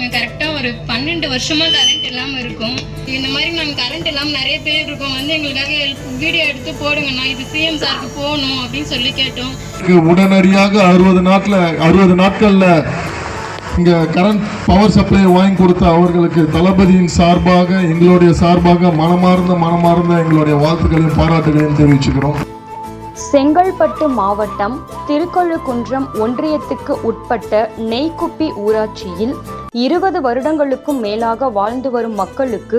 நாங்கள் கரெக்டாக ஒரு 12 வருஷமாக கரண்ட் இல்லாமல் இருக்கோம். இந்த மாதிரி நாங்கள் கரண்ட் இல்லாமல் நிறைய பேர் இருக்கோம். எங்களுக்காக வீடியோ எடுத்து போடுங்கண்ணா, இது சிஎம் சாருக்கு போகணும் அப்படின்னு சொல்லி கேட்டோம். உடனடியாக 60 நாட்களில் இங்கே கரண்ட் பவர் சப்ளை வாங்கி கொடுத்த அவர்களுக்கு தளபதியின் சார்பாக எங்களுடைய சார்பாக மனமார்ந்த எங்களுடைய வாழ்த்துக்களையும் பாராட்டுகளையும் தெரிவிச்சுக்கிறோம். செங்கல்பட்டு மாவட்டம் திருக்கழுக்குன்றம் ஒன்றியத்துக்கு உட்பட்ட நெய்க்குப்பி ஊராட்சியில் 20 வருடங்களுக்கும் மேலாக வாழ்ந்து வரும் மக்களுக்கு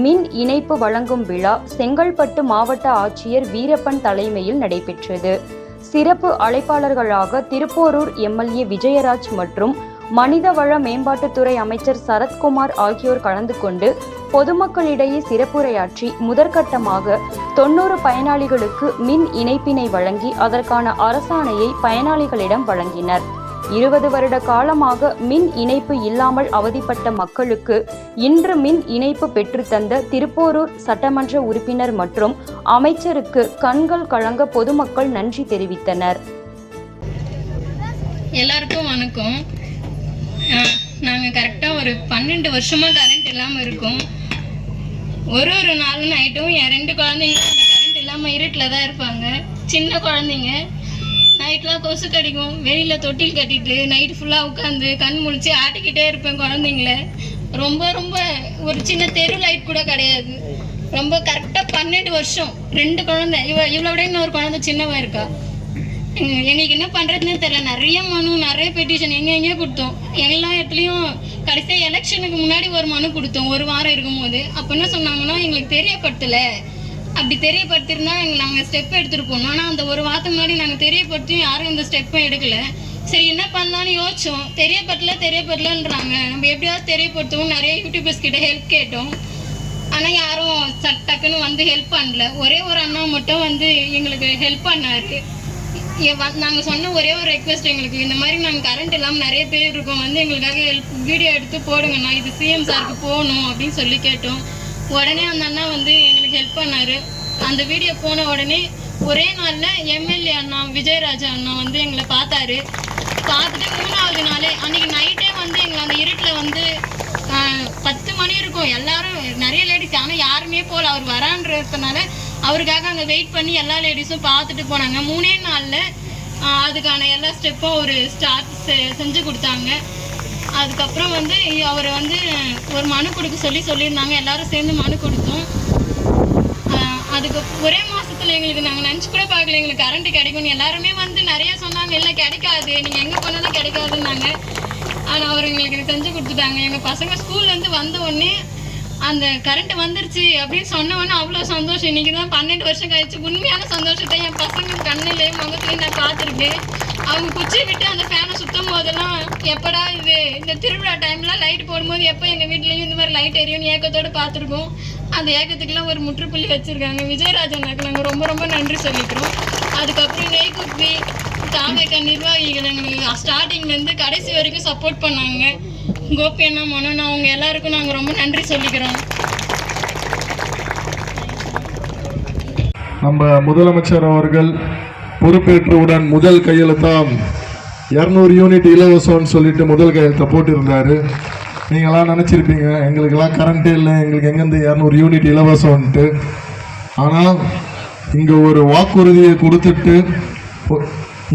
மின் இணைப்பு வழங்கும் விழா செங்கல்பட்டு மாவட்ட ஆட்சியர் வீரப்பன் தலைமையில் நடைபெற்றது. சிறப்பு அழைப்பாளர்களாக திருப்போரூர் எம்எல்ஏ விஜயராஜ் மற்றும் மனிதவள மேம்பாட்டுத்துறை அமைச்சர் சரத்குமார் ஆகியோர் கலந்து கொண்டு பொதுமக்களிடையே சிறப்புரையாற்றி முதற்கட்டமாக 90 பயனாளிகளுக்கு மின் இணைப்பினை வழங்கி அதற்கான அரசாணையை பயனாளிகளிடம் வழங்கினர். 20 வருட காலமாக மின் இணைப்பு இல்லாமல் அவதிப்பட்ட மக்களுக்கு இன்று மின் இணைப்பு பெற்றுத்தந்த திருப்போரூர் சட்டமன்ற உறுப்பினர் மற்றும் அமைச்சருக்கு கண்கள் கலங்க பொதுமக்கள் நன்றி தெரிவித்தனர். எல்லாருக்கும் வணக்கம். நாங்கள் கரெக்டாக ஒரு 12 வருஷமாக கரண்ட் இல்லாமல் இருக்கோம். ஒரு நாலு நைட்டும் என் 2 குழந்தைங்க அந்த கரண்ட் இல்லாமல் இருட்டில் தான் இருப்பாங்க. சின்ன குழந்தைங்க நைட்லாம் கொசு கடிக்கும். வெளியில் தொட்டில் கட்டிட்டு நைட்டு ஃபுல்லாக உட்காந்து கண் முழிச்சு ஆட்டிக்கிட்டே இருப்பேன் குழந்தைங்கள. ரொம்ப ஒரு சின்ன தெரு லைட் கூட கிடையாது. ரொம்ப கரெக்டாக 12 வருஷம் 2 குழந்தை. இவ்வளோ விட இன்னொரு குழந்தை சின்னவன் இருக்கா. எங்களுக்கு என்ன பண்ணுறதுன்னு தெரியல. நிறைய மனு, நிறைய பெட்டிஷன் எங்கேயோ கொடுத்தோம். எல்லா இடத்துலையும் கடைசியாக எலெக்ஷனுக்கு முன்னாடி ஒரு மனு கொடுத்தோம், ஒரு வாரம் இருக்கும்போது. அப்போ என்ன சொன்னாங்கன்னா, எங்களுக்கு தெரியப்படுத்தலை. அப்படி தெரியப்படுத்திருந்தா நாங்கள் ஸ்டெப் எடுத்துகிட்டு போனோம். ஆனால் அந்த ஒரு வாரத்துக்கு முன்னாடி நாங்கள் தெரியப்படுத்தியும் யாரும் இந்த ஸ்டெப்பும் எடுக்கலை. சரி என்ன பண்ணலான்னு யோசிச்சோம். தெரியப்படலன்றாங்க. நம்ம எப்படியாவது தெரியப்படுத்தவும் நிறைய யூடியூபர்ஸ் கிட்ட ஹெல்ப் கேட்டோம். ஆனால் யாரும் டக்குன்னு வந்து ஹெல்ப் பண்ணல. ஒரே ஒரு அண்ணா மட்டும் வந்து எங்களுக்கு ஹெல்ப் பண்ணார். நாங்கள் சொன்ன ஒரே ஒரு ரெக்வெஸ்ட், எங்களுக்கு இந்த மாதிரி நாங்கள் கரண்ட் இல்லாமல் நிறைய பேர் இருக்கோம், எங்களுக்காக வீடியோ எடுத்து போடுங்கண்ணா, இது சிஎம் சாருக்கு போகணும் அப்படின்னு சொல்லி கேட்டோம். உடனே அந்த அண்ணா வந்து எங்களுக்கு ஹெல்ப் பண்ணார். அந்த வீடியோ போன உடனே ஒரே நாளில் எம்எல்ஏ அண்ணா விஜயராஜ் அண்ணா வந்து எங்களை பார்த்தாரு. பார்த்துட்டு 3வது நாளே அன்றைக்கி நைட்டே வந்து எங்களை அந்த இருட்டில் வந்து 10 மணி இருக்கும். எல்லாரும் நிறைய லேடிஸ், ஆனால் யாருமே போகல. அவர் வரான்றதுனால அவருக்காக அங்கே வெயிட் பண்ணி எல்லா லேடிஸும் பார்த்துட்டு போனாங்க. 3 நாளில் அதுக்கான எல்லா ஸ்டெப்பும் ஒரு ஸ்டார்ட் செஞ்சு கொடுத்தாங்க. அதுக்கப்புறம் வந்து அவர் வந்து ஒரு மனு கொடுக்க சொல்லியிருந்தாங்க. எல்லாரும் சேர்ந்து மனு கொடுத்தோம். அதுக்கு ஒரே மாதத்தில் எங்களுக்கு நாங்கள் நினச்சி கூட பார்க்கல எங்களுக்கு கரண்ட்டு கிடைக்கும்னு. எல்லாருமே வந்து நிறைய சொன்னாங்க, இல்லை கிடைக்காது, நீங்கள் எங்கே போனாலும் கிடைக்காதுன்னாங்க. ஆனால் அவர் எங்களுக்கு செஞ்சு கொடுத்துட்டாங்க. எங்கள் பசங்க ஸ்கூல்லேருந்து வந்த உடனே அந்த கரண்ட் வந்துருச்சு அப்படின்னு சொன்னவொன்னே அவ்வளோ சந்தோஷம். இன்றைக்கி தான் 12 வருஷம் கழிச்சு உண்மையான சந்தோஷத்தை என் பசங்க கண்ணிலையும் முகத்துலையும் நான் பார்த்துருக்கேன். அவங்க குச்சி விட்டு அந்த ஃபேனை சுற்றும் போதெல்லாம் எப்படா இது இந்த திருவிழா டைம்லாம் லைட் போடும்போது எப்போ எங்கள் வீட்லேயும் இந்த மாதிரி லைட் எரியும்னு ஏக்கத்தோடு பார்த்துருக்கோம். அந்த ஏக்கத்துக்குலாம் ஒரு முற்றுப்புள்ளி வச்சுருக்காங்க. விஜயராஜனுக்கு நாங்கள் ரொம்ப நன்றி சொல்லிக்கிறோம். அதுக்கப்புறம் நெய்க்குப்பி தாமக நிர்வாகிகள் எங்களுக்கு ஸ்டார்டிங்லேருந்து கடைசி வரைக்கும் சப்போர்ட் பண்ணாங்க. கோபி அண்ணா, மனோண்ணா, அவங்க எல்லாருக்கும் நாங்கள் ரொம்ப நன்றி சொல்லிக்கிறோம். நம்ம முதலமைச்சர் அவர்கள் பொறுப்பேற்றவுடன் முதல் கையெழுத்தான் 200 யூனிட் இலவசம்னு சொல்லிட்டு முதல் கையெழுத்தை போட்டிருந்தாரு. நீங்களாம் நினச்சிருப்பீங்க எங்களுக்கெல்லாம் கரண்ட்டே இல்லை, எங்களுக்கு எங்கேருந்து 200 யூனிட் இலவசம்ன்ட்டு. ஆனால் இங்கே ஒரு வாக்குறுதியை கொடுத்துட்டு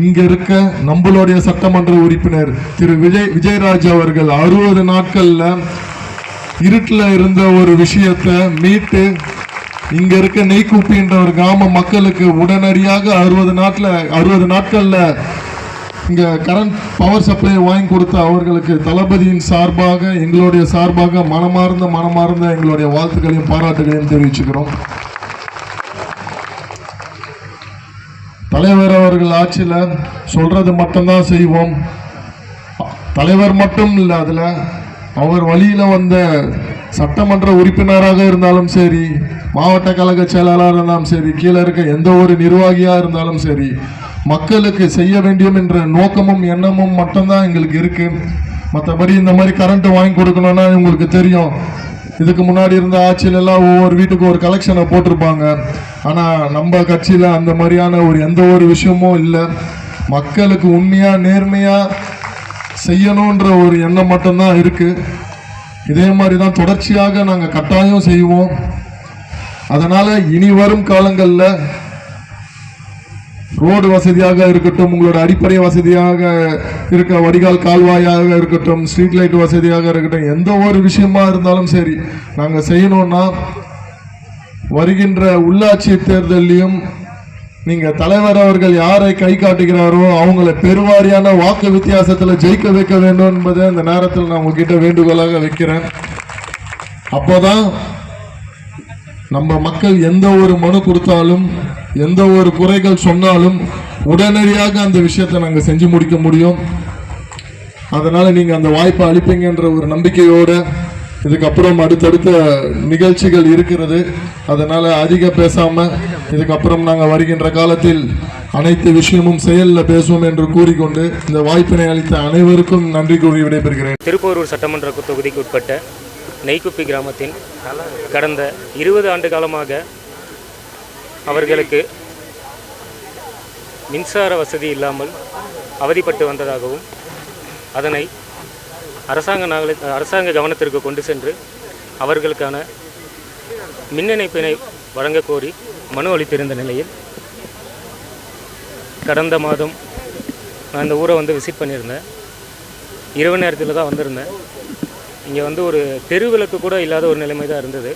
இங்க இருக்க நம்மளுடைய சட்டமன்ற உறுப்பினர் திரு விஜயராஜ் அவர்கள் 60 நாட்கள்ல இருட்டில் இருந்த ஒரு விஷயத்தை மீட்டு இங்க இருக்க நெய்க்குப்பின்ற ஒரு கிராம மக்களுக்கு உடனடியாக 60 நாட்கள்ல இங்க கரண்ட் பவர் சப்ளை வாங்கி கொடுத்த அவர்களுக்கு தளபதியின் சார்பாக எங்களுடைய சார்பாக மனமார்ந்த எங்களுடைய வாழ்த்துக்களையும் பாராட்டுகளையும் தெரிவிச்சுக்கிறோம். தலைவர் அவர்கள் ஆட்சியில் சொல்றது மட்டும்தான் செய்வோம். தலைவர் மட்டும் இல்லை, அதில் அவர் வழியில் வந்த சட்டமன்ற உறுப்பினராக இருந்தாலும் சரி, மாவட்ட கழக செயலாளராக இருந்தாலும் சரி, கீழே இருக்க எந்த ஒரு நிர்வாகியாக இருந்தாலும் சரி, மக்களுக்கு செய்ய வேண்டியும் என்ற நோக்கமும் எண்ணமும் மட்டும்தான் எங்களுக்கு இருக்கு. மற்றபடி இந்த மாதிரி கரண்ட் வாங்கி கொடுக்கணும்னா உங்களுக்கு தெரியும், இதுக்கு முன்னாடி இருந்த ஆட்சியில எல்லாம் ஒவ்வொரு வீட்டுக்கு ஒரு கலெக்ஷனை போட்டிருப்பாங்க. ஆனால் நம்ம கட்சியில் அந்த மாதிரியான எந்த ஒரு விஷயமும் இல்லை. மக்களுக்கு உண்மையாக நேர்மையாக செய்யணுன்ற ஒரு எண்ணம் மட்டும்தான் இருக்குது. இதே மாதிரி தான் தொடர்ச்சியாக நாங்கள் கட்டாயம் செய்வோம். அதனால இனி வரும் காலங்களில் ரோடு வசதியாக இருக்கட்டும், உங்களோட அடிப்படை வசதியாக இருக்க வடிகால் கால்வாயாக இருக்கட்டும், ஸ்ட்ரீட் லைட் வசதியாக இருக்கட்டும், எந்த ஒரு விஷயமா இருந்தாலும் சரி நாங்கள் செய்யணும்னா வருகின்ற உள்ளாட்சி தேர்தலையும் நீங்க தலைவர் அவர்கள் யாரை கை காட்டுகிறாரோ அவங்களை பெருவாரியான வாக்கு வித்தியாசத்தில் ஜெயிக்க வைக்க வேண்டும் என்பதை இந்த நேரத்தில் நான் உங்ககிட்ட வேண்டுகோளாக வைக்கிறேன். அப்போதான் நம்ம மக்கள் எந்த ஒரு மனு கொடுத்தாலும் எந்த ஒரு குறைகள் சொன்னாலும் உடனடியாக அந்த விஷயத்தை நாங்கள் செஞ்சு முடிக்க முடியும். அதனால நீங்க அந்த வாய்ப்பை அளிப்பீங்கன்ற ஒரு நம்பிக்கையோடு இதுக்கப்புறம் அடுத்தடுத்த நிகழ்ச்சிகள் இருக்கிறது. அதனால அதிக பேசாம இதுக்கப்புறம் நாங்கள் வருகின்ற காலத்தில் அனைத்து விஷயமும் செயலில் பேசுவோம் என்று கூறிக்கொண்டு இந்த வாய்ப்பினை அளித்த அனைவருக்கும் நன்றி கூறி விடைபெறுகிறேன். திருப்போரூர் சட்டமன்ற தொகுதிக்கு உட்பட்ட நெய்க்குப்பி கிராமத்தின் கடந்த 20 ஆண்டு காலமாக அவர்களுக்கு மின்சார வசதி இல்லாமல் அவதிப்பட்டு வந்ததாகவும் அதனை அரசாங்க கவனத்திற்கு கொண்டு சென்று அவர்களுக்கான மின் இணைப்பினை வழங்க கோரி மனு அளித்திருந்த நிலையில் கடந்த மாதம் நான் இந்த ஊரை விசிட் பண்ணியிருந்தேன். இரவு நேரத்தில் தான் வந்திருந்தேன். இங்கே ஒரு தெருவிளக்கு கூட இல்லாத ஒரு நிலைமை தான் இருந்தது.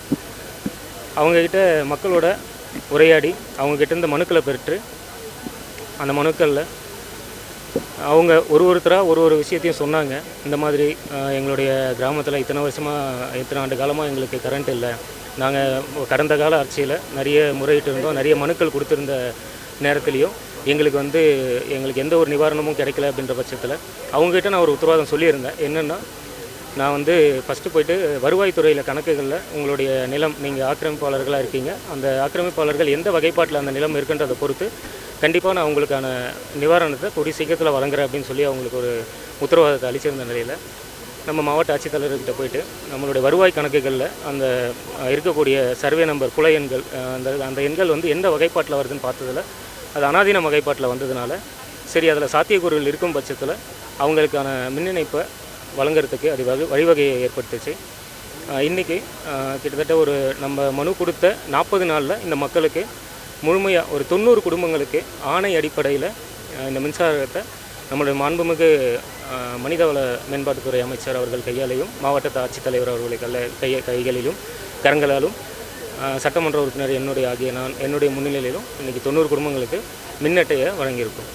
அவங்கக்கிட்ட மக்களோட உரையாடி அவங்கக்கிட்ட இருந்த மனுக்களை பெற்று அந்த மனுக்களில் அவங்க ஒருத்தராக ஒரு விஷயத்தையும் சொன்னாங்க. இந்த மாதிரி எங்களுடைய கிராமத்தில் இத்தனை ஆண்டு காலமாக எங்களுக்கு கரண்ட் இல்லை. நாங்கள் கடந்த கால ஆட்சியில் நிறைய முறையிட்டு இருந்தோம். நிறைய மனுக்கள் கொடுத்துருந்த நேரத்துலையும் எங்களுக்கு எந்த ஒரு நிவாரணமும் கிடைக்கல அப்படின்ற பட்சத்தில் அவங்ககிட்ட நான் ஒரு உத்தரவாதம் சொல்லியிருந்தேன். என்னென்னா, நான் ஃபஸ்ட்டு போயிட்டு வருவாய்த்துறையில் கணக்குகளில் உங்களுடைய நிலம், நீங்கள் ஆக்கிரமிப்பாளர்களாக இருக்கீங்க, அந்த ஆக்கிரமிப்பாளர்கள் எந்த வகைப்பாட்டில் அந்த நிலம் இருக்குன்றதை பொறுத்து கண்டிப்பாக நான் உங்களுக்கான நிவாரணத்தை கூடிய சீக்கிரத்தில் வழங்குறேன் அப்படின்னு சொல்லி அவங்களுக்கு ஒரு உத்தரவாதத்தை அளிச்சிருந்த நிலையில் நம்ம மாவட்ட ஆட்சித்தலைவர்கிட்ட போயிட்டு நம்மளுடைய வருவாய் கணக்குகளில் அந்த இருக்கக்கூடிய சர்வே நம்பர் புல எண்கள் அந்த எண்கள் எந்த வகைப்பாட்டில் வருதுன்னு பார்த்ததில் அது அனாதீன வகைப்பாட்டில் வந்ததுனால சரி, அதில் சாத்தியக்கூறுகள் இருக்கும் பட்சத்தில் அவங்களுக்கான மின் இணைப்பை வழங்குறதுக்கு அது வழிவகையை ஏற்படுத்துச்சு. இன்றைக்கி கிட்டத்தட்ட நம்ம மனு கொடுத்த 40 நாளில் இந்த மக்களுக்கு முழுமையாக 90 குடும்பங்களுக்கு ஆணை அடிப்படையில் இந்த மின்சாரத்தை நம்முடைய மாண்புமிகு மனிதவள மேம்பாட்டுத்துறை அமைச்சர் அவர்கள் கையாலையும் மாவட்ட ஆட்சித்தலைவர் அவர்களுடைய கைகளிலும் கரங்களாலும் சட்டமன்ற உறுப்பினர் என்னுடைய முன்னிலையிலும் இன்றைக்கி 90 குடும்பங்களுக்கு மின் அட்டையை வழங்கியிருக்கோம்.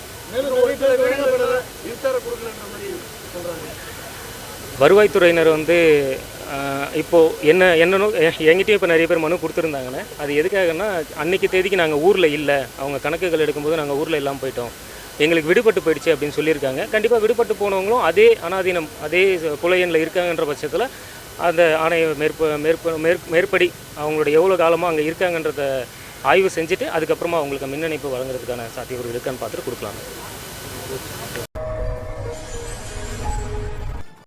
வருவாய்த்துறையினர் இப்போது என்கிட்டயும் இப்போ நிறைய பேர் மனு கொடுத்துருந்தாங்கண்ணே. அது எதுக்காகன்னா, அன்றைக்கி தேதிக்கு நாங்கள் ஊரில் இல்லை, அவங்க கணக்குகள் எடுக்கும்போது நாங்கள் ஊரில் இல்லாமல் போயிட்டோம், எங்களுக்கு விடுபட்டு போயிடுச்சு அப்படின்னு சொல்லியிருக்காங்க. கண்டிப்பாக விடுபட்டு போனவங்களும் அதே அனாதீனம் அதே புல எண்ணில் இருக்காங்கன்ற பட்சத்தில் அந்த ஆணையை மேற்படி அவங்களோட எவ்வளோ காலமாக அங்கே இருக்காங்கன்றத ஆய்வு செஞ்சுட்டு அதுக்கப்புறமா அவங்களுக்கு மின் இணைப்பு வழங்குறதுக்கான சாத்தியக்கூறு இருக்கான்னு பார்த்துட்டு கொடுக்கலாம்.